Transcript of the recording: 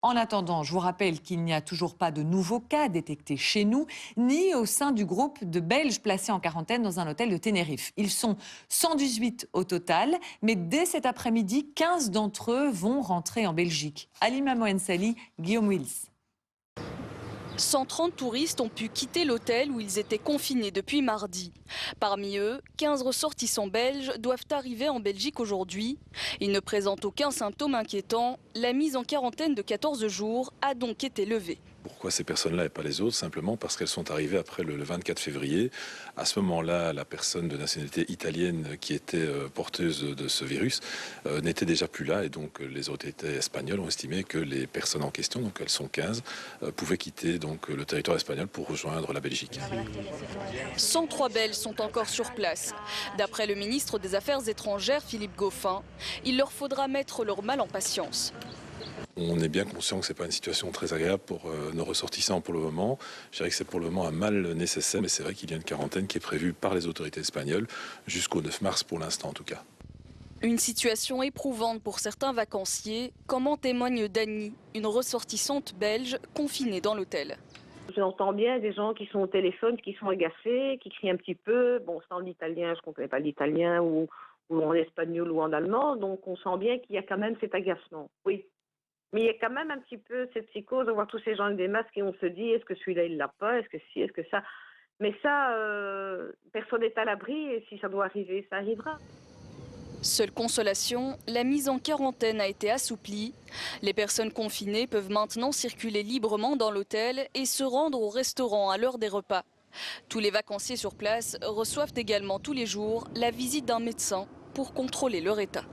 En attendant, je vous rappelle qu'il n'y a toujours pas de nouveaux cas détectés chez nous, ni au sein du groupe de Belges placés en quarantaine dans un hôtel de Tenerife. Ils sont 118 au total, mais dès cet après-midi, 15 d'entre eux vont rentrer en Belgique. Alima Moensali, Guillaume Wills. 130 touristes ont pu quitter l'hôtel où ils étaient confinés depuis mardi. Parmi eux, 15 ressortissants belges doivent arriver en Belgique aujourd'hui. Ils ne présentent aucun symptôme inquiétant. La mise en quarantaine de 14 jours a donc été levée. Pourquoi ces personnes-là et pas les autres? Simplement parce qu'elles sont arrivées après le 24 février. À ce moment-là, la personne de nationalité italienne qui était porteuse de ce virus n'était déjà plus là. Et donc les autorités espagnoles ont estimé que les personnes en question, donc elles sont 15, pouvaient quitter donc le territoire espagnol pour rejoindre la Belgique. 103 Belges sont encore sur place. D'après le ministre des Affaires étrangères, Philippe Goffin, il leur faudra mettre leur mal en patience. On est bien conscient que ce n'est pas une situation très agréable pour nos ressortissants pour le moment. Je dirais que c'est pour le moment un mal nécessaire, mais c'est vrai qu'il y a une quarantaine qui est prévue par les autorités espagnoles jusqu'au 9 mars pour l'instant en tout cas. Une situation éprouvante pour certains vacanciers, comme en témoigne Dany, une ressortissante belge confinée dans l'hôtel. J'entends bien des gens qui sont au téléphone, qui sont agacés, qui crient un petit peu. Bon, c'est en italien, je ne comprends pas l'italien ou en espagnol ou en allemand, donc on sent bien qu'il y a quand même cet agacement, oui. Mais il y a quand même un petit peu cette psychose de voir tous ces gens avec des masques et on se dit, est-ce que celui-là, il l'a pas? Est-ce que si? Est-ce que ça? Mais ça, personne n'est à l'abri et si ça doit arriver, ça arrivera. Seule consolation, la mise en quarantaine a été assouplie. Les personnes confinées peuvent maintenant circuler librement dans l'hôtel et se rendre au restaurant à l'heure des repas. Tous les vacanciers sur place reçoivent également tous les jours la visite d'un médecin pour contrôler leur état.